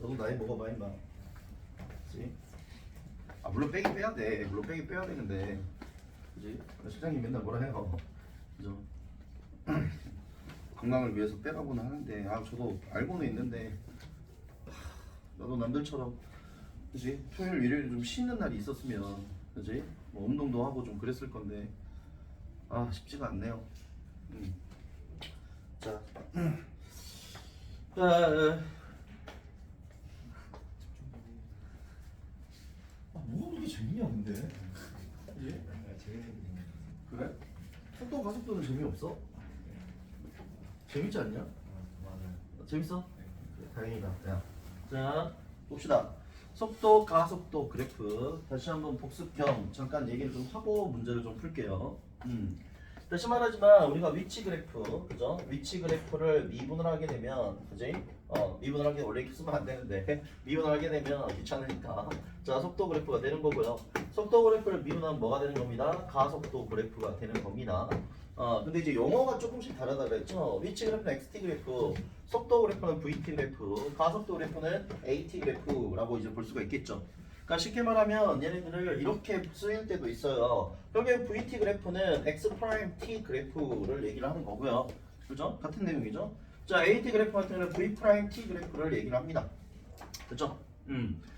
너도 나이 먹어봐 임마. 그치? 아 물론 빼긴 빼야 돼. 물론 빼긴 빼야 되는데 그지? 실장님 맨날 뭐라 해요. 그죠? 건강을 위해서 빼라고는 하는데 아 저도 알고는 있는데 나도 남들처럼 그지? 토요일 일요일 좀 쉬는 날이 있었으면 그지? 뭐 운동도 하고 좀 그랬을 건데 아 쉽지가 않네요. 자, 뭐가 그렇게 재밌냐 근데? 그지? 그래? 속도 가속도는 재미없어? 재밌지 않냐? 재밌어? 그래, 다행이다. 야. 자, 봅시다. 속도, 가속도 그래프. 다시 한번 복습 겸 잠깐 얘기를 좀 하고 문제를 좀 풀게요. 다시 말하지만 우리가 위치 그래프, 그죠? 위치 그래프를 미분을 하게 되면, 그지? 미분을 하게 원래 이렇게 쓰면 안 되는데 미분을 하게 되면 귀찮으니까. 자, 속도 그래프가 되는 거고요. 속도 그래프를 미분하면 뭐가 되는 겁니다? 가속도 그래프가 되는 겁니다. 근데 이제 용어가 조금씩 다르다 그랬죠? 위치 그래프는 xt 그래프, 속도 그래프는 vt 그래프, 가속도 그래프는 at 그래프라고 이제 볼 수가 있겠죠. 그러니까 쉽게 말하면 얘네들을 이렇게 쓰일 때도 있어요. 여기 vt 그래프는 x 프라임 t 그래프를 얘기를 하는 거고요. 그죠? 같은 내용이죠. 자, at 그래프 같은 경우는 v 프라임 t 그래프를 얘기를 합니다. 그죠?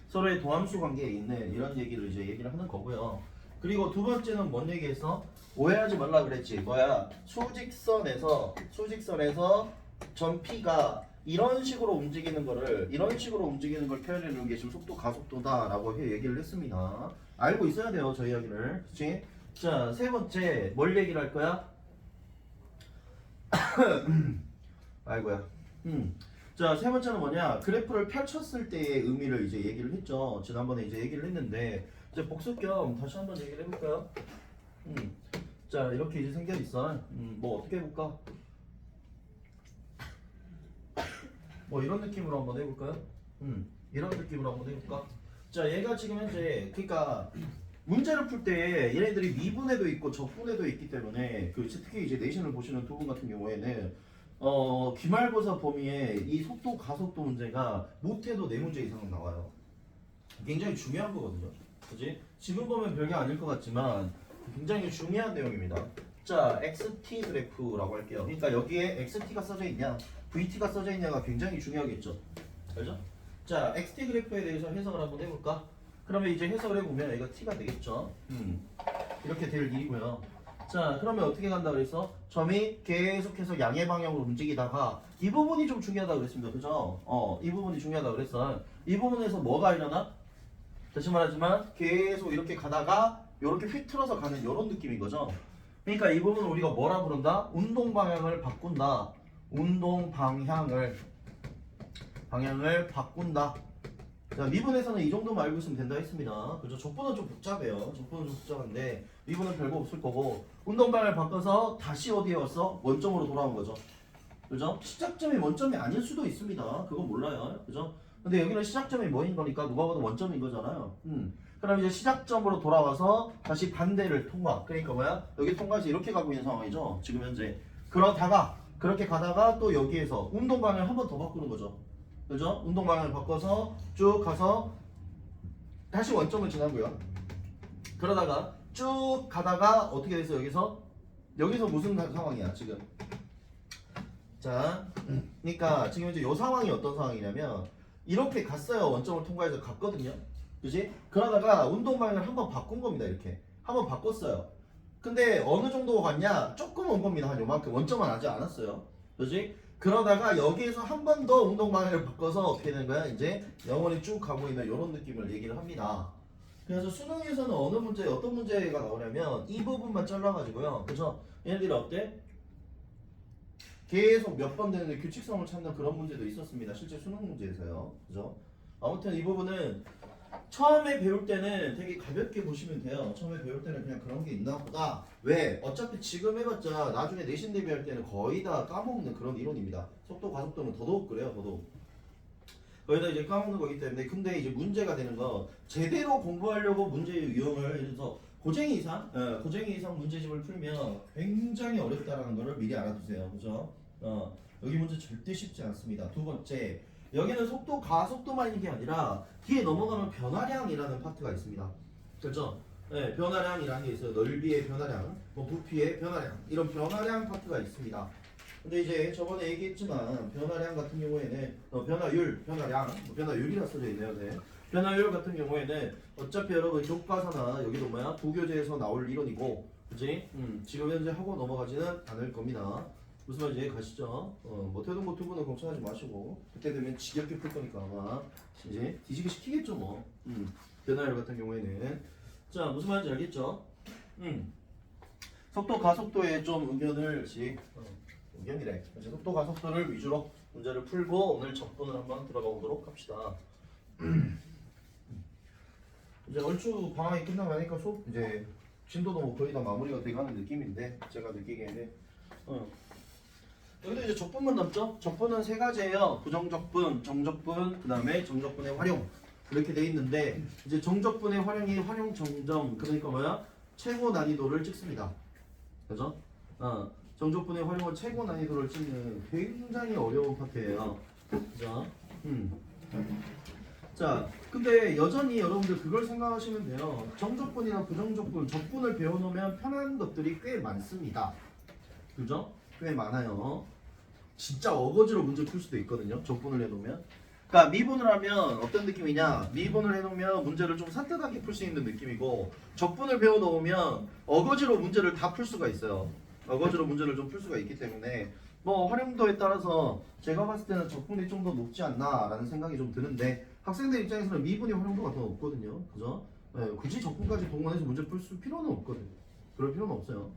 서로의 도함수 관계에 있는 이런 얘기를 이제 얘기를 하는 거고요. 그리고 두 번째는 뭔 얘기해서 오해하지 말라 그랬지. 뭐야? 수직선에서 전 P가 이런 식으로 움직이는 걸 표현해 주는 게 지금 속도 가속도다라고 얘기를 했습니다. 알고 있어야 돼요, 저 이야기를. 그렇지? 자, 세 번째 뭘 얘기를 할 거야? 아이고야. 자, 세 번째는 뭐냐? 그래프를 펼쳤을 때의 의미를 이제 얘기를 했죠. 지난번에 이제 얘기를 했는데 이제 복습 겸 다시 한번 얘기를 해볼까요? 자, 이렇게 이제 생겨 있어. 뭐 어떻게 해볼까? 뭐 이런 느낌으로 한번 해볼까요? 이런 느낌으로 한번 해볼까? 자, 얘가 지금 현재 그러니까 문제를 풀 때 얘네들이 미분에도 있고 적분에도 있기 때문에 그 특히 이제 내신을 보시는 두 분 같은 경우에는 기말고사 범위에 이 속도 가속도 문제가 못해도 4문제 이상은 나와요. 굉장히 중요한 거거든요. 그지? 지금 보면 별게 아닐 것 같지만 굉장히 중요한 내용입니다. 자, XT 그래프라고 할게요. 그러니까 여기에 XT가 써져 있냐, VT가 써져 있냐가 굉장히 중요하겠죠. 그죠? 자, XT 그래프에 대해서 해석을 한번 해볼까? 그러면 이제 해석을 해보면 여기가 T가 되겠죠. 이렇게 될 일이고요. 자, 그러면 어떻게 간다 그랬어? 점이 계속해서 양의 방향으로 움직이다가 이 부분이 좀 중요하다고 그랬습니다. 그죠? 이 부분이 중요하다고 그랬어. 이 부분에서 뭐가 일어나? 다시 말하지만 계속 이렇게 가다가 이렇게 휘틀어서 가는 이런 느낌인 거죠. 그러니까 이 부분을 우리가 뭐라 부른다? 운동 방향을 바꾼다. 운동 방향을 바꾼다. 자, 미분에서는 이 정도만 알고 있으면 된다 했습니다. 그죠? 적분은 좀 복잡해요. 적분은 좀 복잡한데 미분은 별거 없을 거고 운동 방향을 바꿔서 다시 어디에 왔어? 원점으로 돌아온 거죠. 그죠? 시작점이 원점이 아닐 수도 있습니다. 그건 몰라요. 그죠? 근데 여기는 시작점이 뭐인 거니까 누가 봐도 원점인 거잖아요. 그럼 이제 시작점으로 돌아와서 다시 반대를 통과. 그러니까 뭐야? 여기 통과해서 이렇게 가고 있는 상황이죠. 지금 현재. 그러다가 그렇게 가다가 또 여기에서 운동 방향을 한 번 더 바꾸는 거죠. 그죠? 운동 방향을 바꿔서 쭉 가서 다시 원점을 지나고요. 그러다가 쭉 가다가 어떻게 돼서 여기서 무슨 상황이야 지금? 자, 그러니까 지금 이제 이 상황이 어떤 상황이냐면 이렇게 갔어요. 원점을 통과해서 갔거든요. 그지? 그러다가 운동 방향을 한번 바꾼 겁니다. 이렇게 한번 바꿨어요. 근데 어느 정도 갔냐? 조금 온 겁니다. 한 요만큼. 원점은 아직 안 왔어요. 그지? 그러다가 여기에서 한 번 더 운동 방향을 바꿔서 어떻게 되는 거야? 이제 영원히 쭉 가고 있는 이런 느낌을 얘기를 합니다. 그래서 수능에서는 어느 문제, 어떤 문제가 나오냐면 이 부분만 잘라가지고요. 그죠? 얘네들이 어때? 계속 몇 번 되는데 규칙성을 찾는 그런 문제도 있었습니다. 실제 수능 문제에서요. 그죠? 아무튼 이 부분은 처음에 배울 때는 되게 가볍게 보시면 돼요. 처음에 배울 때는 그냥 그런 게 있나 보다. 왜? 어차피 지금 해봤자 나중에 내신 대비할 때는 거의 다 까먹는 그런 이론입니다. 속도 가속도는 더더욱 그래요. 더더욱. 거의 다 이제 까먹는 거기 때문에. 근데 이제 문제가 되는 거 제대로 공부하려고 문제 유형을 예를 들어서 고쟁이 이상 문제집을 풀면 굉장히 어렵다라는 거를 미리 알아두세요. 그죠? 여기 문제 절대 쉽지 않습니다. 두 번째, 여기는 속도 가속도만 있는 게 아니라 뒤에 넘어가면 변화량이라는 파트가 있습니다. 그렇죠? 네, 변화량이라는 게 있어요. 넓이의 변화량, 뭐 부피의 변화량 이런 변화량 파트가 있습니다. 근데 이제 저번에 얘기했지만 변화량 같은 경우에는 변화율, 변화량, 변화율이라 써져 있네요. 네. 변화율 같은 경우에는 어차피 여러분 교과서나 여기도 뭐야 부교재에서 나올 이론이고, 그지? 지금 현재 하고 넘어가지는 않을 겁니다. 무슨 말인지 가시죠? 뭐 태동고 투부는 걱정하지 마시고 그때 되면 지겹게 풀 거니까 아마 이제 뒤지게 시키겠죠 뭐. 변화율 같은 경우에는 자 무슨 말인지 알겠죠? 속도 가속도에 좀 의견을 의견이래. 이제 속도 가속도를 위주로 문제를 풀고 오늘 적분을 한번 들어가 보도록 합시다. 이제 얼추 방학이 끝나가니까 이제 진도도 뭐 거의 다 마무리가 돼가는 느낌인데 제가 느끼기에는 여기도 이제 적분만 남죠? 적분은 세 가지예요. 부정적분, 정적분, 그 다음에 정적분의 활용 이렇게 돼 있는데 이제 정적분의 활용이 활용 정점 그러니까 뭐야? 최고 난이도를 찍습니다. 그죠? 정적분의 활용은 최고 난이도를 찍는 굉장히 어려운 파트예요. 그죠? 자, 근데 여전히 여러분들 그걸 생각하시면 돼요. 정적분이나 부정적분, 적분을 배워놓으면 편한 것들이 꽤 많습니다. 그죠? 꽤 많아요. 진짜 어거지로 문제 풀 수도 있거든요. 적분을 해놓으면. 그러니까 미분을 하면 어떤 느낌이냐? 미분을 해놓으면 문제를 좀 산뜻하게 풀 수 있는 느낌이고, 적분을 배워놓으면 어거지로 문제를 다 풀 수가 있어요. 어거지로 문제를 좀 풀 수가 있기 때문에 뭐 활용도에 따라서 제가 봤을 때는 적분이 좀 더 높지 않나라는 생각이 좀 드는데 학생들 입장에서는 미분이 활용도가 더 높거든요. 그죠? 네, 굳이 적분까지 동원해서 문제 풀 필요는 없거든요. 그럴 필요는 없어요.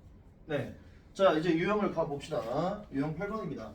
네. 자 이제 유형을 가봅시다. 유형 8번입니다.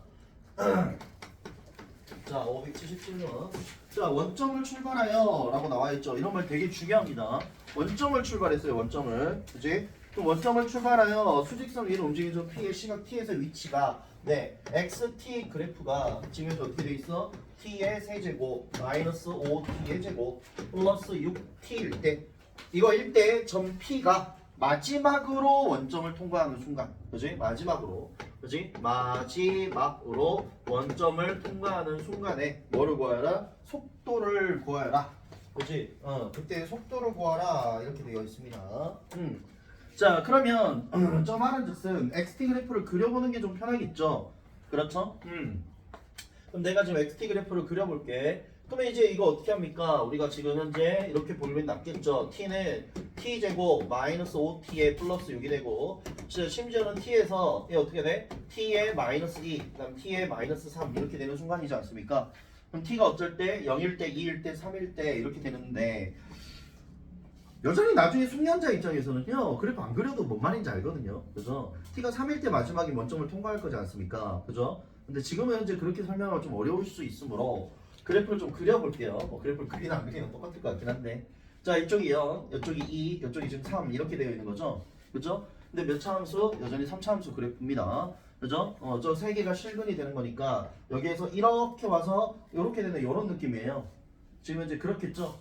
자 577번. 자 원점을 출발하여 라고 나와있죠. 이런 말 되게 중요합니다. 원점을 출발했어요. 원점을. 그치? 또 원점을 출발하여 수직선 위로 움직이는 P의 시각 T에서 위치가 xt 그래프가 지금 어떻게 돼 있어? T의 세제곱 마이너스 5T의 제곱 플러스 6T일 때 이거일 때 점 P가 마지막으로 원점을 통과하는 순간, 그지? 마지막으로, 그지? 마지막으로 원점을 통과하는 순간에 뭐를 구하라? 속도를 구하라, 그지? 그때 속도를 구하라 이렇게 되어 있습니다. 자, 그러면 점 R은즉슨 xt 그래프를 그려보는 게 좀 편하겠죠? 그렇죠? 그럼 내가 지금 xt 그래프를 그려볼게. 그러면 이제 이거 어떻게 합니까? 우리가 지금 현재 이렇게 보면 낫겠죠. t는 t제곱 마이너스 5t에 플러스 6이 되고 심지어는 t에서 얘 어떻게 돼? t에 마이너스 2, 그 다음 t에 마이너스 3 이렇게 되는 순간이지 않습니까? 그럼 t가 어쩔 때? 0일 때, 2일 때, 3일 때 이렇게 되는데 여전히 나중에 숙련자 입장에서는요 그래프 안 그려도 뭔 말인지 알거든요. 그죠? t가 3일 때 마지막에 원점을 통과할 거지 않습니까? 그죠? 근데 지금은 현재 그렇게 설명하기 좀 어려울 수 있으므로 그래프를 좀 그려볼게요. 뭐 그래프를 그리나 안 그리나 똑같을 것 같긴 한데 자 이쪽이 0, 이쪽이 2, 이쪽이 지금 3 이렇게 되어 있는 거죠. 그죠? 근데 몇 차 함수? 여전히 3차 함수 그래프입니다. 그죠? 저 세 개가 실근이 되는 거니까 여기에서 이렇게 와서 이렇게 되는 이런 느낌이에요. 지금 현재 그렇겠죠?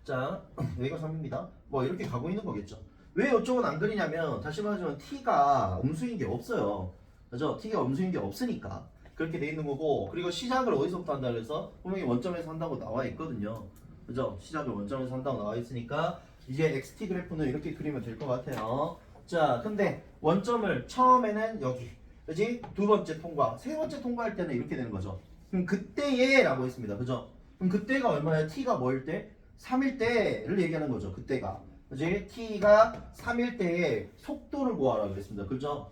자 여기가 3입니다. 뭐 이렇게 가고 있는 거겠죠. 왜 이쪽은 안 그리냐면 다시 말하자면 t가 음수인 게 없어요. 그죠? t가 음수인 게 없으니까 그렇게 돼 있는 거고, 그리고 시작을 어디서부터 한다 그래서 분명히 원점에서 한다고 나와 있거든요. 그죠? 시작을 원점에서 한다고 나와 있으니까 이제 xt 그래프는 이렇게 그리면 될 것 같아요. 자 근데 원점을 처음에는 여기, 그지? 두 번째 통과, 세 번째 통과할 때는 이렇게 되는 거죠. 그럼 그때에 라고 했습니다. 그죠? 그럼 그때가 얼마야? t가 뭐일 때? 3일 때를 얘기하는 거죠. 그때가. 그지? t가 3일 때의 속도를 구하라고 그랬습니다. 그죠?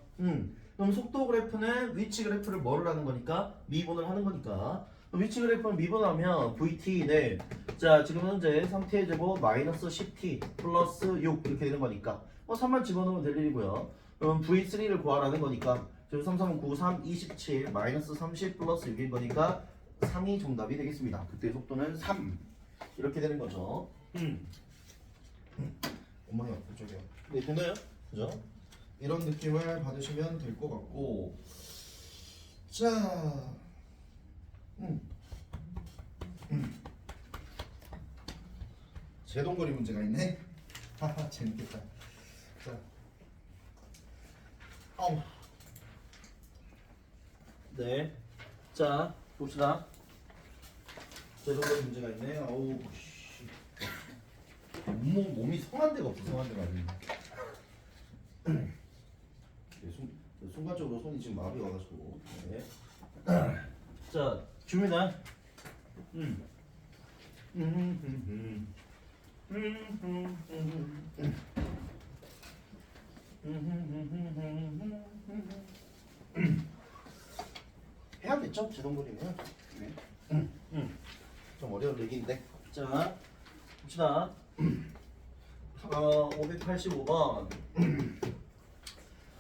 그럼 속도 그래프는 위치 그래프를 뭐를 하는 거니까? 미분을 하는 거니까. 위치 그래프는 미분하면 vt는 자 지금 현재 3t의 제곱 마이너스 10t 플러스 6 이렇게 되는 거니까 3만 집어넣으면 될 일이고요. 그럼 v3를 구하라는 거니까 지금 3, 3, 9, 3, 27 마이너스 30 플러스 6인 거니까 3이 정답이 되겠습니다. 그때 속도는 3 이렇게 되는 거죠. 엄마야 그쪽이요. 네 되나요? 그죠? 이런 느낌을 받으시면 될 것 같고 자 제동거리 문제가 있네. 하하 재밌겠다. 자 네. 자 봅시다. 제동거리 문제가 있네. 어우 씨. 몸이 성한 데가 없어. 성한 데가 아닌데. 순간적으로 손이 지금 마비 와가지고. 네. 자, 줍니다. 해야겠죠? 제동거리면. 네. 좀 어려운 얘기인데. 자, 봅시다. 585번.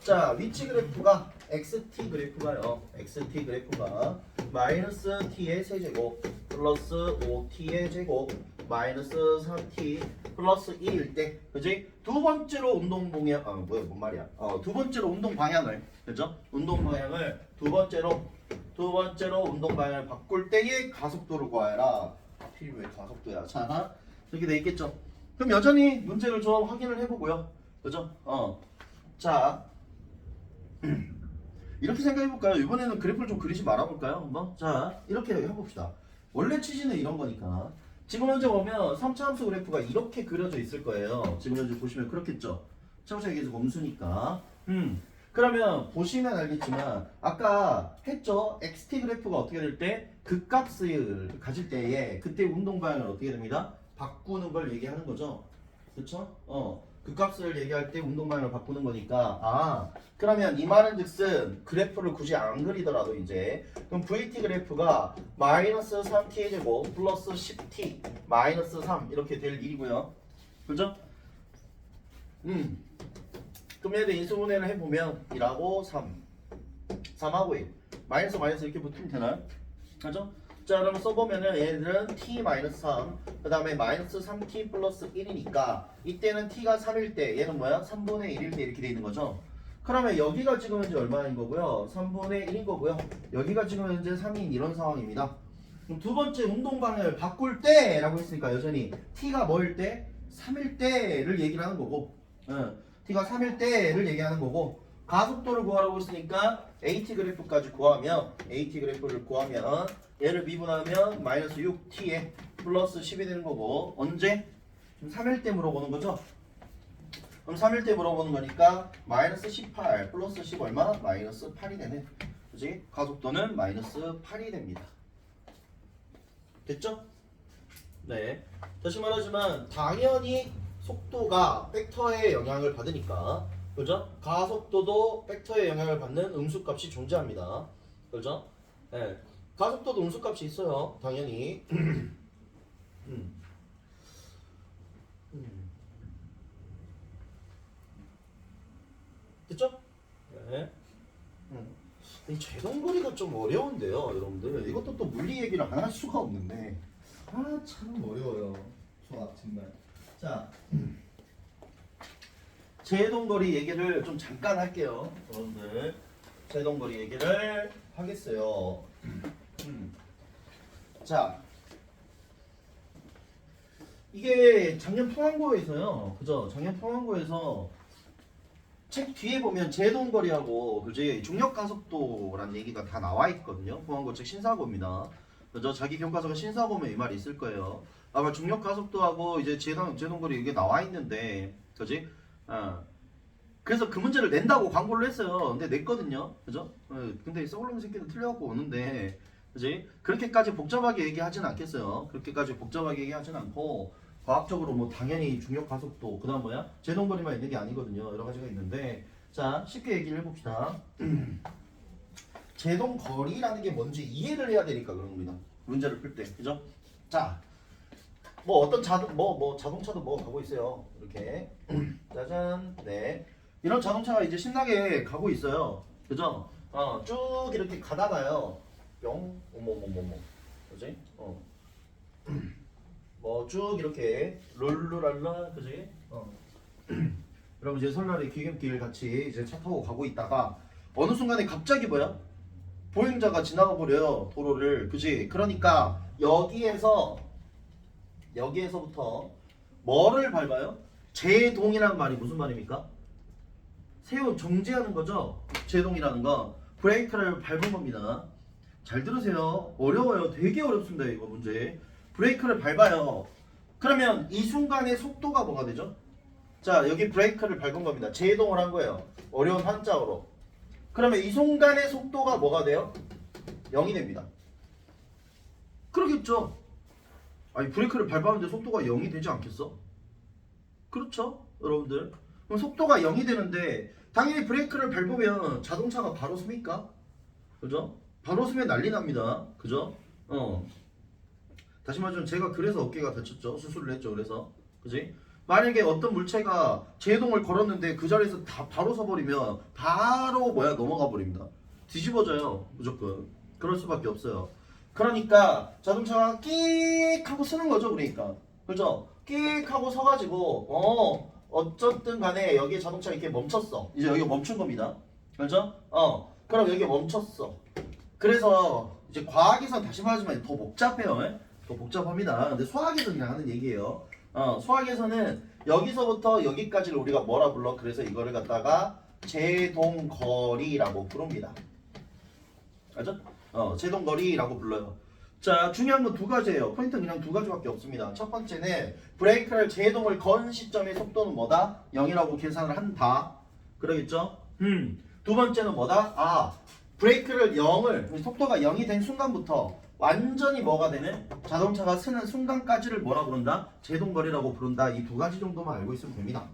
자, 위치 그래프가 xt 그래프가요. xt 그래프가 마이너스 t의 세제곱 플러스 5t의 제곱 마이너스 3t 플러스 2일 때, 그지? 두 번째로 운동 방향, 뭔 말이야? 두 번째로 운동 방향을, 그죠? 운동 방향을 두 번째로 운동 방향을 바꿀 때의 가속도를 구하여라. 하필 왜 가속도야? 자, 이렇게 돼 있겠죠? 그럼 여전히 문제를 좀 확인을 해보고요, 그죠? 자. 이렇게 생각해볼까요? 이번에는 그래프를 좀 그리지 말아볼까요? 한번? 자, 이렇게 해봅시다. 원래 취지는 이런 거니까 지금 현재 보면 3차 함수 그래프가 이렇게 그려져 있을 거예요. 지금 현재 보시면 그렇겠죠? 차고차에 계속 음수니까. 그러면 보시면 알겠지만 아까 했죠? xt 그래프가 어떻게 될 때 극값을 가질 때에 그때 운동 방향을 어떻게 됩니다? 바꾸는 걸 얘기하는 거죠. 그쵸? 극값을 얘기할 때 운동 방향을 바꾸는 거니까, 그러면 이 말은 즉슨 그래프를 굳이 안 그리더라도 이제 그럼 VT 그래프가 마이너스 3t의 제곱 플러스 10t 마이너스 3 이렇게 될 일이고요. 그죠? 그럼 얘들 인수분해를 해보면 1하고 3하고 1 마이너스 이렇게 붙으면 되나요? 그죠? 자, 그러면 써보면은 얘들은 t-3 그 다음에 마이너스 3t 플러스 1이니까 이때는 t가 3일 때 얘는 뭐야? 3분의 1일 때 이렇게 돼 있는 거죠. 그러면 여기가 지금 현재 얼마인 거고요? 3분의 1인 거고요. 여기가 지금 현재 3인 이런 상황입니다. 그럼 두 번째 운동 방향을 바꿀 때 라고 했으니까 여전히 t가 뭐일 때? 3일 때를 얘기를 하는 거고, t가 3일 때를 얘기하는 거고, 가속도를 구하라고 했으니까 AT 그래프까지 구하면 AT 그래프를 구하면 얘를 미분하면 마이너스 6t에 플러스 10이 되는 거고, 언제? 지금 3일 때 물어보는 거죠? 그럼 3일 때 물어보는 거니까 마이너스 18 플러스 10 얼마? 마이너스 8이 되네. 그지? 가속도는 마이너스 8이 됩니다. 됐죠? 네. 다시 말하지만 당연히 속도가 벡터의 영향을 받으니까, 그죠? 가속도도 벡터의 영향을 받는 음수값이 존재합니다. 그죠? 네. 가속도도 음수값이 있어요. 당연히. 됐죠? 네. 이 제동거리가 좀 어려운데요, 여러분들. 이것도 또 물리 얘기를 안 할 수가 없는데. 참 어려워요. 수학 정말. 자. 제동거리 얘기를 좀 잠깐 할게요, 여러분들. 제동거리 얘기를 하겠어요. 자, 이게 작년 평안고에서요, 그죠? 작년 평안고에서 책 뒤에 보면 제동거리하고 그지 중력가속도라는 얘기가 다 나와 있거든요. 평안고 책 신사고입니다. 그죠? 자기 교과서가 신사고면 이 말이 있을 거예요. 아마 중력가속도하고 이제 제동거리 이게 나와 있는데, 그지? 그래서 그 문제를 낸다고 광고를 했어요. 근데 냈거든요. 그죠? 근데 썩을놈 새끼는 틀려갖고 오는데, 그지? 그렇게까지 복잡하게 얘기하진 않겠어요. 그렇게까지 복잡하게 얘기하진 않고, 과학적으로 뭐 당연히 중력 가속도, 그 다음 뭐야? 제동거리만 있는 게 아니거든요. 여러 가지가 있는데, 자, 쉽게 얘기를 해봅시다. 제동거리라는 게 뭔지 이해를 해야 되니까 그런 겁니다. 문제를 풀 때. 그죠? 자, 뭐 어떤 자동차도 뭐 가고 있어요. 이렇게. 짜잔. 네. 이런 자동차가 이제 신나게 가고 있어요. 그죠? 쭉 이렇게 가다가요. 뿅. 어머머머머. 그지? 뭐 쭉 이렇게 룰루랄라. 그지? 여러분 이제 설날에 귀경길 같이 이제 차 타고 가고 있다가 어느 순간에 갑자기 뭐야? 보행자가 지나가 버려요. 도로를. 그지? 그러니까 여기에서부터 뭐를 밟아요? 제동이라는 말이 무슨 말입니까? 세운 정지하는 거죠. 제동이라는 거 브레이크를 밟은 겁니다. 잘 들으세요. 어려워요. 되게 어렵습니다. 이거 문제. 브레이크를 밟아요. 그러면 이 순간의 속도가 뭐가 되죠? 자, 여기 브레이크를 밟은 겁니다. 제동을 한 거예요. 어려운 한자어로. 그러면 이 순간의 속도가 뭐가 돼요? 0이 됩니다. 그러겠죠. 아니 브레이크를 밟았는데 속도가 0이 되지 않겠어? 그렇죠? 여러분들. 그럼 속도가 0이 되는데 당연히 브레이크를 밟으면 자동차가 바로 섭니까? 그죠? 바로 서면 난리 납니다. 그죠? 다시 말하면 제가 그래서 어깨가 다쳤죠. 수술을 했죠. 그래서. 그지? 만약에 어떤 물체가 제동을 걸었는데 그 자리에서 다 바로 서버리면 바로 넘어가 버립니다. 뒤집어져요. 무조건. 그럴 수밖에 없어요. 그러니까 자동차가 끽 하고 서는 거죠. 그러니까. 그죠? 끽 하고 서가지고 어쨌든 간에 여기 자동차 이렇게 멈췄어. 이제 여기 멈춘 겁니다. 그죠? 그럼 여기 멈췄어. 그래서 이제 과학에서는 다시 말하지만 더 복잡해요. 예? 더 복잡합니다. 근데 수학에서는 그냥 하는 얘기예요. 수학에서는 여기서부터 여기까지를 우리가 뭐라 불러? 그래서 이거를 갖다가 제동거리라고 부릅니다. 알죠? 제동거리라고 불러요. 자, 중요한 건 두 가지예요. 포인트는 그냥 두 가지밖에 없습니다. 첫 번째는 브레이크를 제동을 건 시점의 속도는 뭐다? 0이라고 계산을 한다. 그러겠죠? 두 번째는 뭐다? 브레이크를 속도가 0이 된 순간부터 완전히 뭐가 되는? 자동차가 쓰는 순간까지를 뭐라 부른다? 제동거리라고 부른다. 이 두 가지 정도만 알고 있으면 됩니다.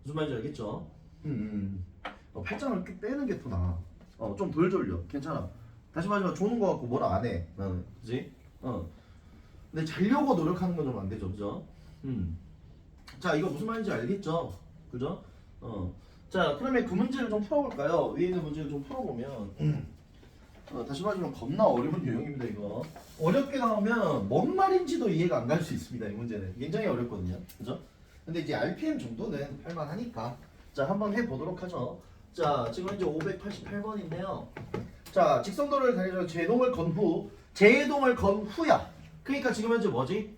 무슨 말인지 알겠죠? 팔짱을 이렇게 빼는 게 더 나아. 좀 덜 졸려. 괜찮아. 다시 말하면 조는 거 같고 뭐라 안 해. 그지? 근데 자려고 노력하는 건 좀 안 되죠. 그죠? 자, 이거 무슨 말인지 알겠죠? 그죠? 자, 그러면 그 문제를 좀 풀어볼까요? 위에 있는 문제를 좀 풀어보면 다시 말하면 겁나 어려운 유형입니다. 이거 어렵게 나오면 뭔 말인지도 이해가 안 갈 수 있습니다. 이 문제는 굉장히 어렵거든요. 그죠? 근데 이제 RPM 정도는 할만하니까 자, 한번 해보도록 하죠. 자, 지금 이제 588번인데요. 자, 직선도로를 달리면서 제동을 건 후야. 그러니까 지금 현재 뭐지?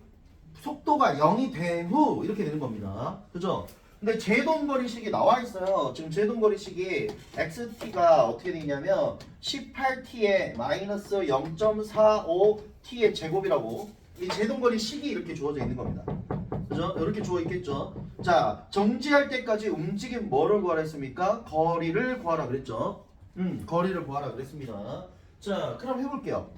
속도가 0이 된 후 이렇게 되는 겁니다. 그죠? 근데 제동거리식이 나와 있어요. 지금 제동거리식이 xt가 어떻게 되냐면 18t의 마이너스 0.45t의 제곱이라고 이 제동거리식이 이렇게 주어져 있는 겁니다. 그죠? 이렇게 주어 있겠죠. 자, 정지할 때까지 움직임 뭐를 구하라 했습니까? 거리를 구하라 그랬죠. 거리를 구하라 그랬습니다. 자, 그럼 해볼게요.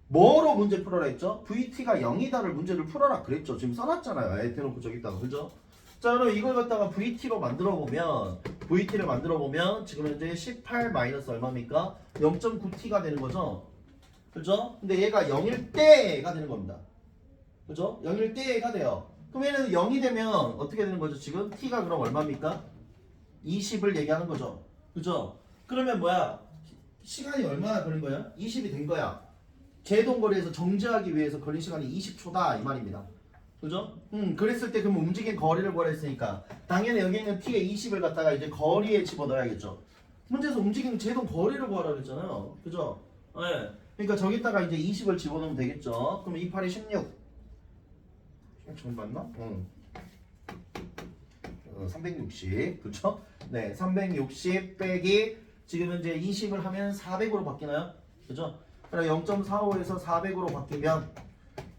뭐로 문제 풀어라 했죠? VT가 0이다를 문제를 풀어라 그랬죠. 지금 써놨잖아요. 아예 대놓고 저기다가. 그죠? 자, 그럼 이걸 갖다가 VT로 VT를 만들어 보면 지금 현재 18 마이너스 얼마입니까? 0.9T가 되는 거죠. 그죠? 근데 얘가 0일 때가 되는 겁니다. 그죠? 0일 때가 돼요. 그럼 얘는 0이 되면 어떻게 되는 거죠? 지금 T가 그럼 얼마입니까? 20을 얘기하는 거죠. 그죠? 그러면 시간이 얼마나 걸린 거야? 20이 된 거야. 제동거리에서 정지하기 위해서 걸린 시간이 20초다 이 말입니다. 그죠? 그랬을 때 그럼 움직인 거리를 구하라 했으니까 당연히 여기 있는 t에 20을 갖다가 이제 거리에 집어넣어야겠죠. 문제에서 움직이는 제동 거리를 구하라 그랬잖아요. 그죠? 네. 그러니까 저기다가 이제 20을 집어넣으면 되겠죠. 그럼 2, 8이 16. 정 맞나? 360. 그렇죠? 네, 360 빼기 지금 현재 20을 하면 400으로 바뀌나요? 그죠? 그럼 0.45에서 400으로 바뀌면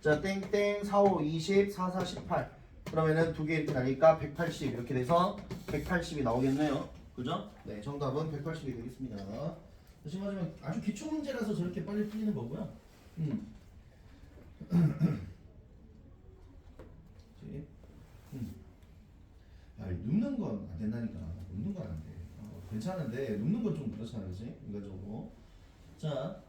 자, 땡땡 45 20 44 18 그러면은 두 개 이렇게 나니까 180 이렇게 돼서 180이 나오겠네요. 그죠? 네, 정답은 180이 되겠습니다. 다시 말하면 아주 기초 문제라서 저렇게 빨리 풀리는 거고요. 눕는 건 안 된다니까. 눕는 건 안 돼. 괜찮은데 눕는 건 좀 그렇잖아, 그지? 인간적으로. 자,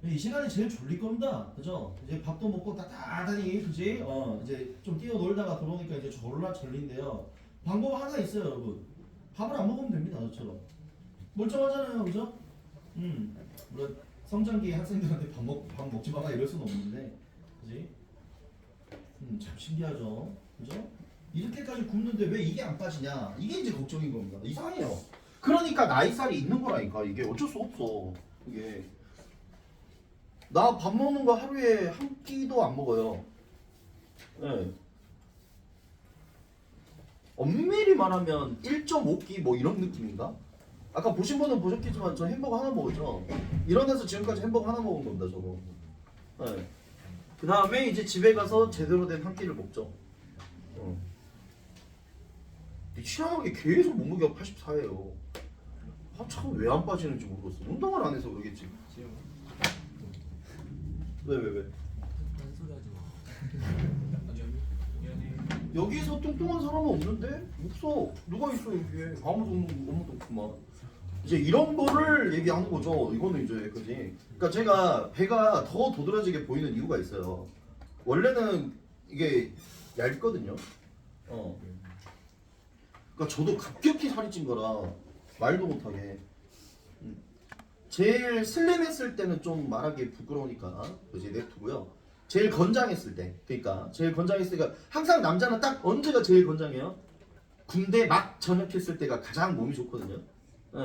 이 시간이 제일 졸릴 겁니다. 그죠? 이제 밥도 먹고 따뜻하니, 그지? 이제 좀 뛰어놀다가 들어오니까 이제 졸라 졸린데요. 방법 하나 있어요, 여러분. 밥을 안 먹으면 됩니다, 저처럼. 멀쩡하잖아요, 그죠? 물론 성장기 학생들한테 밥 먹지 마라 이럴 수는 없는데, 그지? 참 신기하죠, 그죠? 이렇게까지 굽는데 왜 이게 안 빠지냐? 이게 이제 걱정인 겁니다. 이상해요. 그러니까 나이살이 있는 거라니까. 이게 어쩔 수 없어. 이게. 나 밥 먹는 거 하루에 한 끼도 안 먹어요. 네. 엄밀히 말하면 1.5끼 뭐 이런 느낌인가? 아까 보신 분은 보셨겠지만 저 햄버거 하나 먹었죠. 일어나서 지금까지 햄버거 하나 먹은 겁니다 저거. 네. 그 다음에 이제 집에 가서 제대로 된 한 끼를 먹죠. 희한하게 계속 몸무게가 84예요. 아, 참 왜 안 빠지는지 모르겠어. 운동을 안 해서 그러겠지. 왜? 딴소리 하지 마. 여기서 뚱뚱한 사람은 없는데? 없어. 누가 있어 여기에? 아무도 없구만. 이제 이런 거를 얘기하는 거죠. 이거는 이제 그지. 그러니까 제가 배가 더 도드라지게 보이는 이유가 있어요. 원래는 이게 얇거든요. 그러니까 저도 급격히 살이 찐 거라 말도 못하게. 제일 슬림했을 때는 좀 말하기 부끄러우니까 그지 냅두고요. 제일 건장했을 때, 그러니까 제일 건장했으니까 항상 남자는 딱 언제가 제일 건장해요? 군대 막 전역했을 때가 가장 몸이 좋거든요. 네.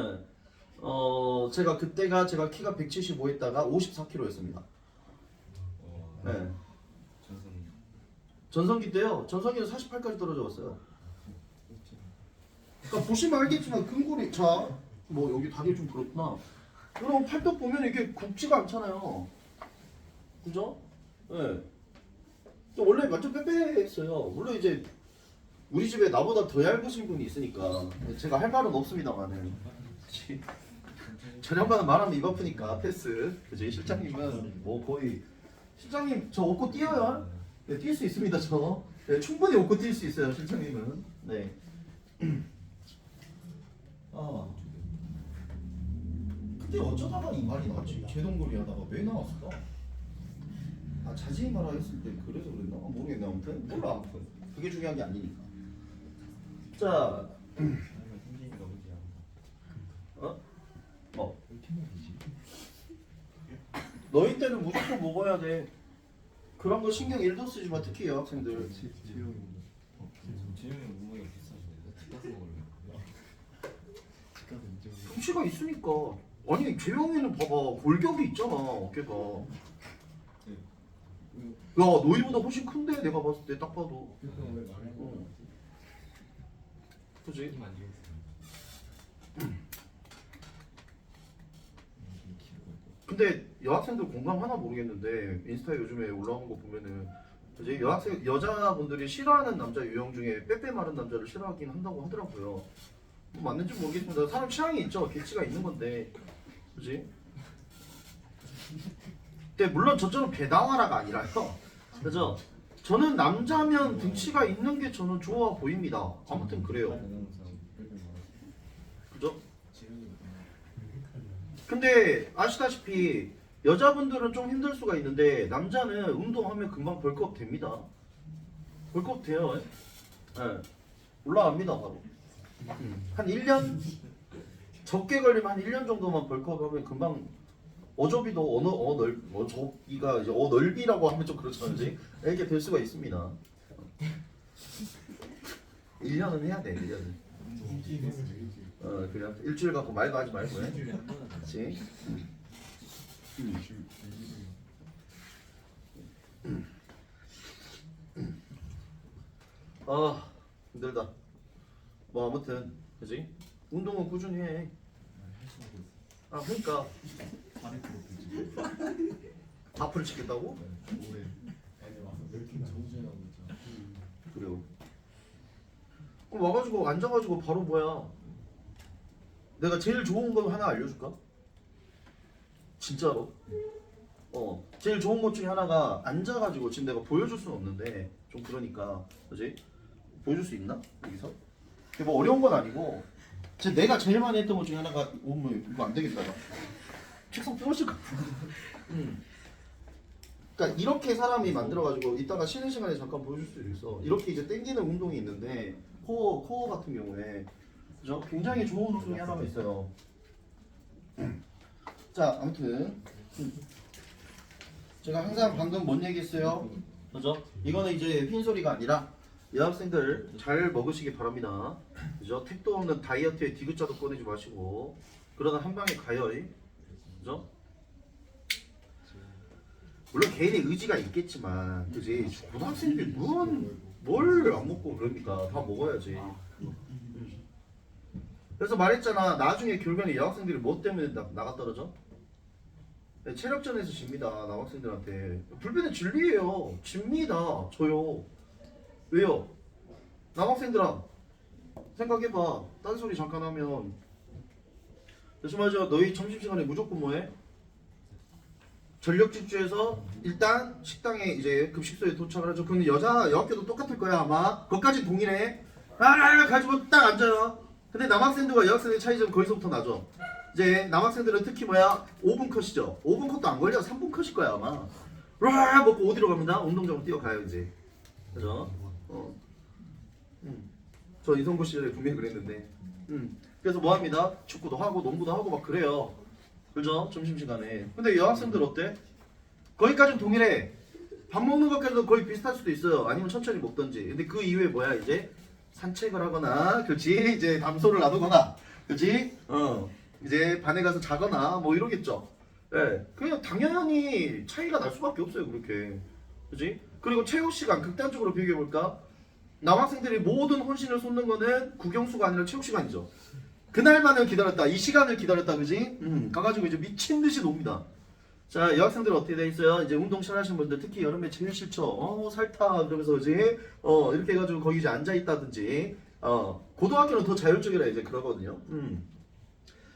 제가 그때가 제가 키가 175였다가 54kg였습니다. 네. 전성기 때요. 전성기는 48까지 떨어졌어요. 그러니까 보시면 알겠지만 근골이 뭐 여기 다리 좀 그렇구나. 그럼 팔뚝 보면 이게 굵지가 않잖아요. 그죠? 네. 원래 완전 빼빼했어요. 물론 이제 우리 집에 나보다 더 얇으신 분이 있으니까 제가 할 말은 없습니다만은 저 양반은 말하면 입 아프니까 패스. 그죠? 실장님은 뭐 거의 실장님 저 업고 뛰어요? 네, 뛸 수 있습니다 저. 네, 충분히 업고 뛸 수 있어요 실장님은. 네. 근데 어쩌다가 이 말이 나왔지? 제동거리 하다가 왜 나왔을까? 자지마라 했을 때 그래서 그랬나? 모르겠네. 아무튼 몰라. 아무튼 그게 중요한 게 아니니까. 자, 너희 때는 무조건 먹어야 돼. 그런 거 신경 1도 쓰지 마. 특히 여학생들. 재영이 몸무게가 비슷하신데 집 가서 먹으려고. 덩치가 있으니까. 아니 재영이는 봐봐 골격이 있잖아 어깨가. 야 너희보다 훨씬 큰데 내가 봤을 때 딱 봐도. 그지? 근데 여학생들 공감하나 모르겠는데 인스타에 요즘에 올라오는 거 보면은 이제 여자분들이 싫어하는 남자 유형 중에 빼빼 마른 남자를 싫어하긴 한다고 하더라고요. 뭐 맞는지 모르겠습니다. 사람 취향이 있죠. 개취가 있는 건데, 그지? 근데 물론 저처럼 배당화라가 아니라요. 그죠? 저는 남자면 등치가 있는 게 저는 좋아 보입니다. 아무튼 그래요. 그죠? 근데 아시다시피 여자분들은 좀 힘들 수가 있는데 남자는 운동하면 금방 벌크업 됩니다. 벌크업 돼요. 네. 올라갑니다 바로. 한 1년? 적게 걸리면 한 1년 정도만 벌크업하면 금방 어저비도 어저기가 이제 넓이라고 하면 좀 그렇지 이렇게 될 수가 있습니다. 1년은 해야 돼. 1년은. 그냥 일주일 갖고 말도 하지 말고 해. 그렇지. 힘들다. 뭐 아무튼 그지? 운동은 꾸준히 해. 그러니까 앞으로 찍겠다고? 그래요. 그럼 와가지고 앉아가지고 바로 뭐야? 내가 제일 좋은 거 하나 알려줄까? 진짜로. 제일 좋은 것 중에 하나가 앉아가지고 지금 내가 보여줄 수는 없는데 좀 그러니까 그지? 보여줄 수 있나? 여기서? 이게 뭐 어려운 건 아니고 내가 제일 많이 했던 것 중에 하나가 뭐 이거 안 되겠다. 책상 부러질 것 같아. 그러니까 이렇게 사람이 만들어가지고 이따가 쉬는 시간에 잠깐 보여줄 수도 있어. 이렇게 이제 당기는 운동이 있는데 코어 같은 경우에 그죠? 굉장히 좋은 운동이 하나가 있어요. 자 아무튼 제가 항상 방금 뭔 얘기했어요? 그죠? 이거는 이제 흰소리가 아니라 여학생들 잘 먹으시기 바랍니다. 그죠? 택도 없는 다이어트에 디귿자도 꺼내지 마시고 그러다 한 방에 가요. 그죠? 물론 개인의 의지가 있겠지만 그지? 고등학생들이 뭘 안 먹고 그러니까 다 먹어야지. 그래서 말했잖아. 나중에 결국에는 여학생들이 뭐 때문에 나가 떨어져? 네, 체력전에서 집니다. 남학생들한테. 불변의 진리예요. 집니다. 저요. 왜요? 남학생들아 생각해봐. 딴소리 잠깐 하면 다시 말해서 너희 점심시간에 무조건 뭐해? 전력 질주해서 일단 식당에 이제 급식소에 도착을 하죠. 그럼 여학교도 똑같을 거야 아마. 그것까지 동일해. 가지고 딱 앉아요. 근데 남학생들과 여학생의 차이점은 거기서부터 나죠. 이제 남학생들은 특히 뭐야? 5분 컷이죠. 5분 컷도 안 걸려. 3분 컷일 거야 아마. 먹고 어디로 갑니다? 운동장으로 뛰어가요 이제. 그죠? 저 이성고 시절에 분명히 그랬는데. 그래서 뭐 합니다? 축구도 하고 농구도 하고 막 그래요. 그죠? 점심시간에. 근데 여학생들 어때? 거기까지는 동일해. 밥 먹는 것까지도 거의 비슷할 수도 있어요. 아니면 천천히 먹던지. 근데 그 이후에 뭐야 이제? 산책을 하거나, 그렇지? 이제 담소를 나누거나, 그렇지? 이제 반에 가서 자거나 뭐 이러겠죠. 예, 그냥 당연히 차이가 날 수밖에 없어요 그렇게. 그렇지? 그리고 체육 시간 극단적으로 비교해 볼까? 남학생들이 모든 혼신을 쏟는 거는 국영수가 아니라 체육 시간이죠. 그날만을 기다렸다. 이 시간을 기다렸다, 그지? 가가지고 이제 미친 듯이 놉니다. 자, 여학생들 어떻게 돼 있어요? 이제 운동 싫어하시는 분들 특히 여름에 제일 싫죠. 살타 그러면서 그지? 이렇게 해가지고 거기 이제 앉아 있다든지. 고등학교는 더 자율적이라 이제 그러거든요.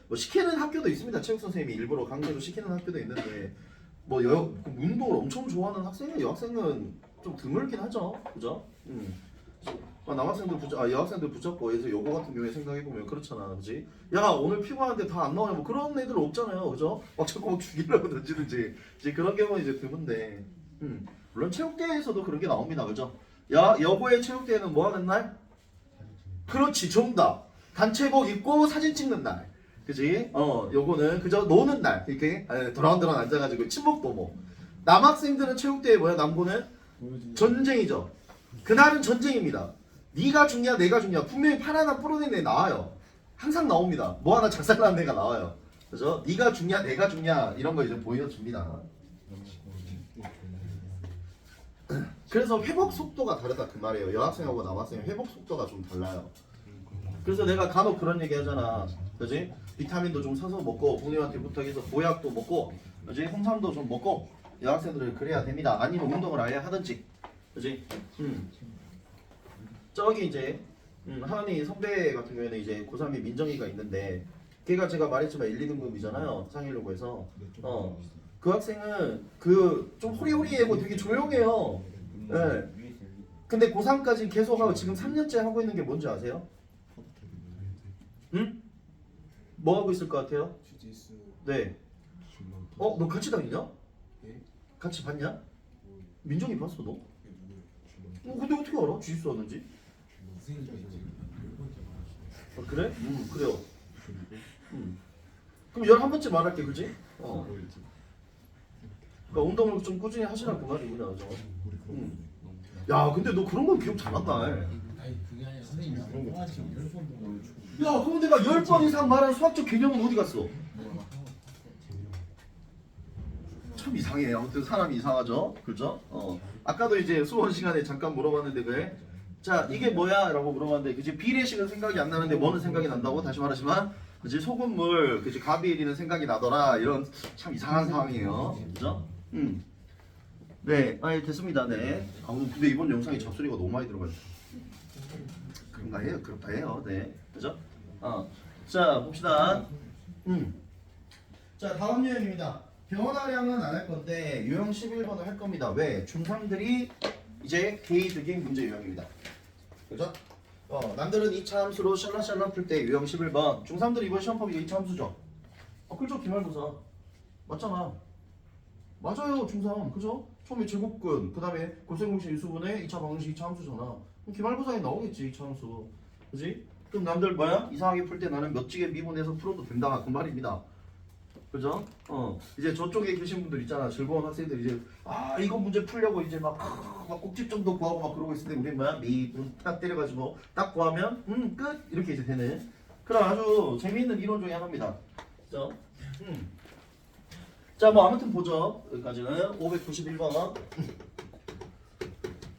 뭐 시키는 학교도 있습니다. 체육 선생님이 일부러 강제로 시키는 학교도 있는데 뭐 운동을 엄청 좋아하는 학생은 여학생은 좀 드물긴 하죠. 그죠? 여학생들 붙잡고 그래서 요거 같은 경우에 생각해보면 그렇잖아 그지? 야 오늘 피곤한데 다 안 나오냐 뭐 그런 애들 없잖아요 그죠? 막 자꾸 막 죽이려고 던지든지 이제 그런 경우는 이제 드문데 물론 체육대회에서도 그런 게 나옵니다 그죠? 여고의 체육대회는 뭐 하는 날? 그렇지 정답 단체복 입고 사진 찍는 날 그지? 요거는 그저 노는 날 이렇게 도란도란 앉아가지고 친목도 뭐 남학생들은 체육대회 뭐야 남고는? 전쟁이죠 그날은 전쟁입니다. 네가 죽냐 내가 죽냐 분명히 팔 하나 부러진 애 나와요. 항상 나옵니다. 뭐 하나 작살나는 애가 나와요. 그죠? 네가 죽냐 내가 죽냐 이런 거 이제 보여줍니다. 그래서 회복 속도가 다르다 그 말이에요. 여학생하고 남학생 회복 속도가 좀 달라요. 그래서 내가 간혹 그런 얘기 하잖아. 그지? 비타민도 좀 사서 먹고 부모님한테 부탁해서 보약도 먹고 그지? 홍삼도 좀 먹고 여학생들은 그래야 됩니다. 아니면 운동을 아예 하든지 그지? 저기 이제 하은이 선배 같은 경우에는 이제 고3이 민정이가 있는데 걔가 제가 말했지만 1, 2등급이잖아요 상일로고 해서 그 학생은 그 좀 호리호리하고 되게 조용해요. 네. 근데 고3까지 계속 하고 지금 3년째 하고 있는 게 뭔지 아세요? 응? 뭐 하고 있을 것 같아요? 주짓수. 네. 너 같이 다니냐? 예? 같이 봤냐? 민정이 봤어 너? 이게 누구예요? 근데 어떻게 알아? 주짓수 하는지? 선생님이 이제 열 번째 말하시네. 그래? 그래요. 그럼 11번째 말할게 그지? 그러니까 운동을 좀 꾸준히 하시라 그 말이구나 그죠? 야 근데 너 그런 건 기억 잘한다. 아니 그게 아니라 선생님이 그런 거 지금 10번 야 그럼 내가 10번 이상 말한 수학적 개념은 어디 갔어? 참 이상해. 아무튼 사람이 이상하죠? 그죠? 아까도 이제 수원 시간에 잠깐 물어봤는데 그래? 자 이게 뭐야? 라고 물어봤는데 그지? 비례식은 생각이 안 나는데 뭐는 생각이 난다고? 다시 말하지만 그지? 소금물 그지? 가비일이는 생각이 나더라 이런 참 이상한 상황이에요 그죠? 네 됐습니다 네 근데 이번 영상에 잡소리가 너무 많이 들어가요 그런가 해요 그렇다 해요 네 그죠? 자 봅시다 자 다음 유형입니다 변화량은 안 할 건데 유형 11번을 할 겁니다 왜? 중3들이 이제 개이득인 문제 유형입니다 그죠? 남들은 2차 함수로 샬라샬라 풀 때 유형 11번 중3들 이번 시험 범위가 2차 함수죠? 그죠? 기말고사 맞잖아 맞아요 중3 그죠? 처음에 제곱근 그 다음에 골생공식 유수분의 2차 방정식 2차 함수잖아 그럼 기말고사에 나오겠지 2차 함수 그지? 그럼 남들 뭐야? 이상하게 풀 때 나는 멋지게 미분해서 풀어도 된다 그 말입니다 그죠? 이제 저쪽에 계신 분들 있잖아 즐거운 학생들 이제 이거 문제 풀려고 이제 막 꼭집점도 구하고 막 그러고 있을 때 우리 뭐야 미분 딱 때려가지고 딱 구하면 끝 이렇게 이제 되는 그런 아주 재미있는 이론 중에 하나입니다 그죠? 자 뭐 아무튼 보죠 여기까지는 591번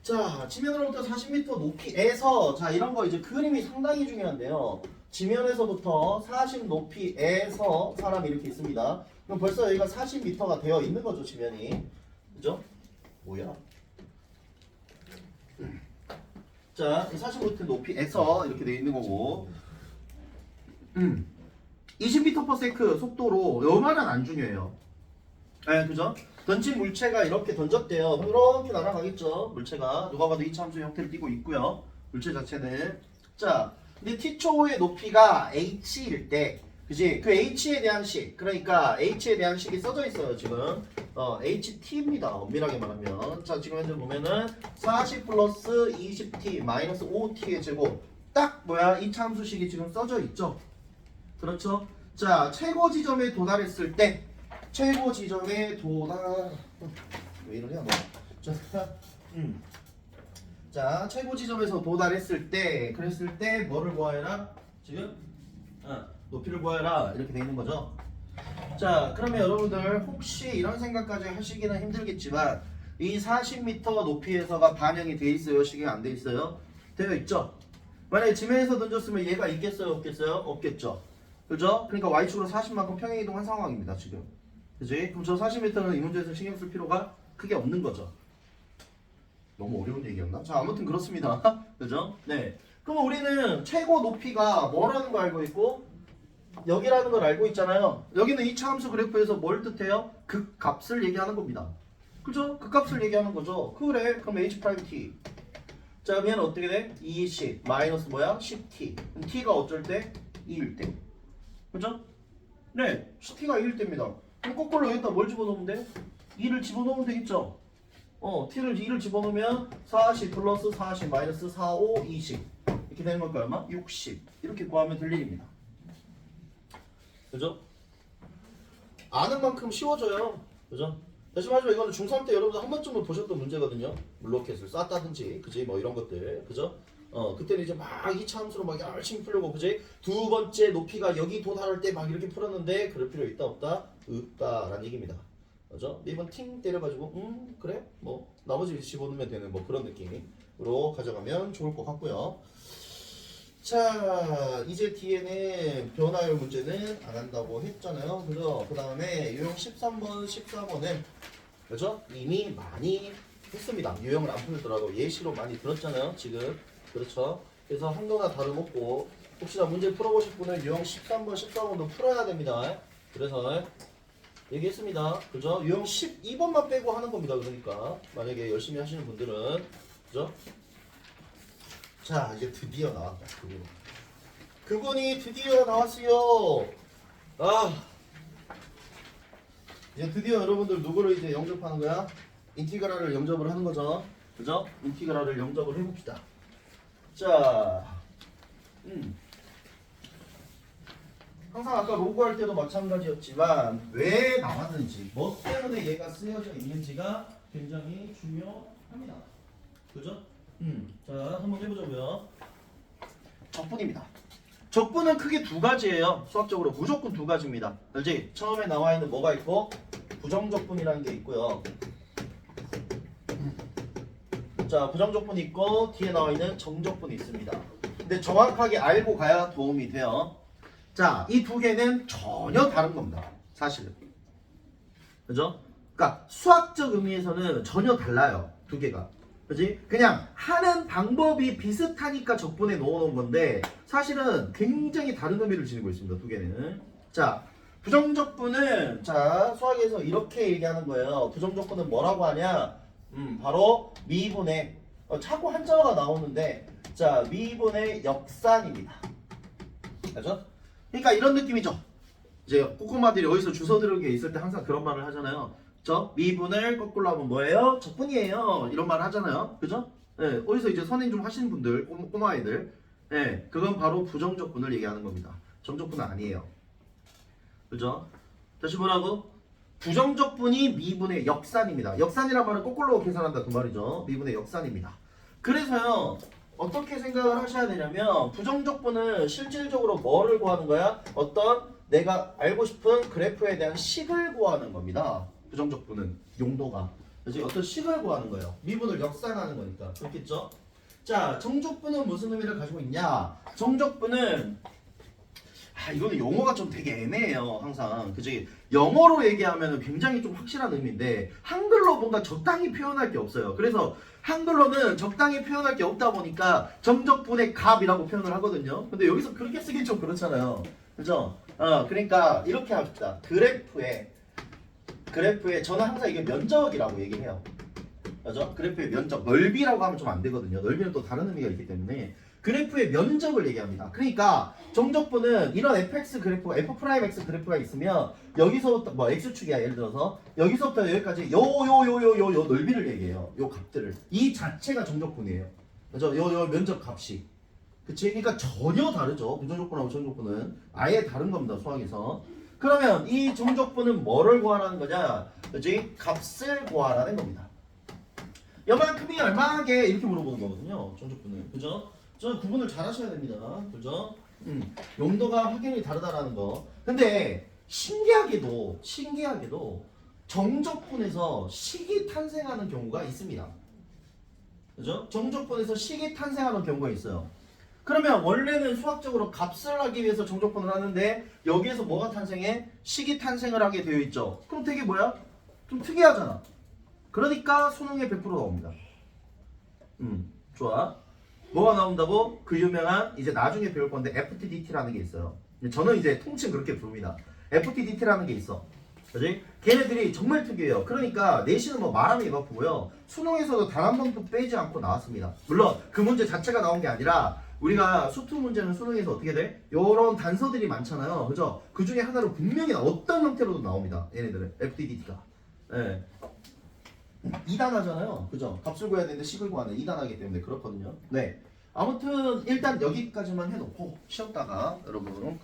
자 지면으로부터 40m 높이에서 자 이런 거 이제 그림이 상당히 중요한데요 지면에서부터 40 높이에서 사람이 이렇게 있습니다. 그럼 벌써 여기가 40m가 되어 있는 거죠, 지면이. 그죠? 뭐야? 자, 40m 높이에서 이렇게 되어 있는 거고. 20m/s 속도로 요 말은 안 중요해요. 네, 그죠? 던진 물체가 이렇게 던졌대요. 그럼 이렇게 날아가겠죠. 물체가 누가 봐도 이차함수 형태를 띠고 있고요. 물체 자체는. 자, 근데 t초의 높이가 h일 때, 그지? 그 h에 대한 식, 그러니까 h에 대한 식이 써져 있어요 지금. ht입니다. 엄밀하게 말하면. 자, 지금 현재 보면은 40 플러스 20t 마이너스 5t의 제곱. 딱 뭐야? 이차함수식이 지금 써져 있죠. 그렇죠? 자, 최고 지점에 도달했을 때, 최고 지점에 왜 이러냐 너? 자, 최고 지점에서 도달했을 때, 그랬을 때 뭐를 구하여라? 지금 높이를 구하여라 이렇게 돼 있는 거죠. 자, 그러면 여러분들 혹시 이런 생각까지 하시기는 힘들겠지만 이 40m 높이에서가 반영이 돼 있어요? 식이 안 돼 있어요? 되어 있죠. 만약에 지면에서 던졌으면 얘가 있겠어요? 없겠어요? 없겠죠. 그죠? 그러니까 y축으로 40만큼 평행이동한 상황입니다 지금. 그지? 그럼 저 40m는 이 문제에서 신경 쓸 필요가 크게 없는 거죠. 너무 어려운 얘기였나? 자, 아무튼 그렇습니다. 그죠? 네. 그럼 우리는 최고 높이가 뭐라는 걸 알고 있고 여기라는 걸 알고 있잖아요. 여기는 이차함수 그래프에서 뭘 뜻해요? 극값을 얘기하는 겁니다. 그죠? 극값을 얘기하는 거죠. 그래. 그럼 h'(t). 자, 그러면 어떻게 돼? 20 마이너스 뭐야? 10t. 그럼 t가 어쩔 때? 2일 때. 그죠? 네. t가 2일 때입니다. 그럼 거꾸로 여기다 뭘 집어넣으면 돼? 2를 집어넣으면 되겠죠? t를 2를 집어넣으면 40 플러스 40 마이너스 4, 5, 20 이렇게 되는 걸까 얼마? 60 이렇게 구하면 될 일입니다. 그죠? 아는 만큼 쉬워져요. 그죠? 다시 말하면 이거는 중3 때 여러분들 한 번쯤은 보셨던 문제거든요. 물로켓을 쐈다든지 그지? 뭐 이런 것들. 그죠? 그때는 이제 막 이차함수로 막 열심히 풀려고 그지? 두 번째 높이가 여기 도달할 때 막 이렇게 풀었는데 그럴 필요 있다 없다? 없다라는 얘기입니다. 그죠? 이번 팅 때려가지고 그래? 뭐 나머지 집어넣으면 되는 뭐 그런 느낌으로 가져가면 좋을 것 같고요. 자, 이제 뒤에는 변화율 문제는 안 한다고 했잖아요. 그죠? 그 다음에 유형 13번, 14번은 그죠? 이미 많이 했습니다. 유형을 안 풀더라도 예시로 많이 들었잖아요. 지금 그렇죠? 그래서 한도나 다름없고 혹시나 문제 풀어보실 분은 유형 13번, 14번도 풀어야 됩니다. 그래서 얘기했습니다. 그죠? 유형 12번만 빼고 하는 겁니다. 그러니까 만약에 열심히 하시는 분들은 그죠? 자, 이제 드디어 나왔다. 그분이 드디어 나왔어요. 이제 드디어 여러분들 누구를 이제 영접하는 거야? 인티그랄을 영접을 하는 거죠. 그죠? 인티그랄을 영접을 해봅시다. 자, 항상 아까 로그 할 때도 마찬가지였지만 왜 나왔는지, 뭐 때문에 얘가 쓰여져 있는지가 굉장히 중요합니다. 그죠? 자, 한번 해보자고요. 적분입니다. 적분은 크게 두 가지예요. 수학적으로 무조건 두 가지입니다. 알지? 처음에 나와 있는 뭐가 있고 부정적분이라는 게 있고요. 자, 부정적분이 있고 뒤에 나와 있는 정적분이 있습니다. 근데 정확하게 알고 가야 도움이 돼요. 자, 이 두 개는 전혀 다른 겁니다. 사실은. 그죠? 그러니까 수학적 의미에서는 전혀 달라요. 두 개가. 그지? 그냥 하는 방법이 비슷하니까 적분에 넣어놓은 건데 사실은 굉장히 다른 의미를 지니고 있습니다. 두 개는. 자, 부정적분은 자 수학에서 이렇게 얘기하는 거예요. 부정적분은 뭐라고 하냐? 바로 미분의 자꾸 한자어가 나오는데 자 미분의 역산입니다. 그죠? 그러니까 이런 느낌이죠. 이제 꼬꼬마들이 어디서 주워 들은 게 있을 때 항상 그런 말을 하잖아요. 그죠? 미분을 거꾸로 하면 뭐예요? 적분이에요. 이런 말 하잖아요. 그죠? 네, 어디서 이제 선행 좀 하시는 분들, 꼬마아이들. 네, 그건 바로 부정적분을 얘기하는 겁니다. 정적분은 아니에요. 그죠? 다시 뭐라고? 부정적분이 미분의 역산입니다. 역산이란 말은 거꾸로 계산한다 그 말이죠. 미분의 역산입니다. 그래서요. 어떻게 생각을 하셔야 되냐면 부정적분은 실질적으로 뭐를 구하는 거야? 어떤 내가 알고 싶은 그래프에 대한 식을 구하는 겁니다. 부정적분은 용도가 그래서 어떤 식을 구하는 거예요. 미분을 역산하는 거니까 그렇겠죠? 자, 정적분은 무슨 의미를 가지고 있냐? 정적분은 이거는 용어가 좀 되게 애매해요. 항상 그지. 영어로 얘기하면 굉장히 좀 확실한 의미인데 한글로 뭔가 적당히 표현할 게 없어요. 그래서 한글로는 적당히 표현할 게 없다 보니까 정적분의 값이라고 표현을 하거든요. 근데 여기서 그렇게 쓰긴 좀 그렇잖아요. 그죠? 그러니까 이렇게 합시다. 그래프에 저는 항상 이게 면적이라고 얘기해요. 그죠? 그래프의 면적, 넓이라고 하면 좀 안 되거든요. 넓이는 또 다른 의미가 있기 때문에 그래프의 면적을 얘기합니다. 그러니까 정적분은 이런 fx 그래프가 f'x 그래프가 있으면 여기서부터 뭐 x축이야 예를 들어서 여기서부터 여기까지 요 넓이를 얘기해요. 요 값들을 이 자체가 정적분이에요. 그죠? 요 면적 값이. 그치? 그러니까 전혀 다르죠. 부정적분하고 정적분은 아예 다른 겁니다. 수학에서. 그러면 이 정적분은 뭐를 구하라는 거냐? 그치? 값을 구하라는 겁니다. 요만큼이 얼마게 이렇게 물어보는 거거든요. 정적분은. 그죠? 저 구분을 잘 하셔야 됩니다. 그죠? 용도가 확연히 다르다라는 거. 근데 신기하게도 정적분에서 식이 탄생하는 경우가 있습니다. 그죠? 정적분에서 식이 탄생하는 경우가 있어요. 그러면 원래는 수학적으로 값을 하기 위해서 정적분을 하는데 여기에서 뭐가 탄생해? 식이 탄생을 하게 되어 있죠. 그럼 되게 뭐야? 좀 특이하잖아. 그러니까 수능에 100% 나옵니다. 좋아. 뭐가 나온다고? 그 유명한 이제 나중에 배울 건데 FTDT라는 게 있어요. 저는 이제 통칭 그렇게 부릅니다. FTDT라는 게 있어. 그지? 걔네들이 정말 특이해요. 그러니까 내신은 뭐 말하면 입 아프고요. 수능에서도 단 한 번도 빼지 않고 나왔습니다. 물론 그 문제 자체가 나온 게 아니라 우리가 수투 문제는 수능에서 어떻게 돼? 요런 단서들이 많잖아요. 그죠? 그 중에 하나로 분명히 어떤 형태로도 나옵니다. 얘네들은 FTDT가. 예. 2단 하잖아요. 그죠? 값을 구해야 되는데 식을 구하는 2단 하기 때문에 그렇거든요. 네. 아무튼 일단 여기까지만 해놓고 쉬었다가 여러분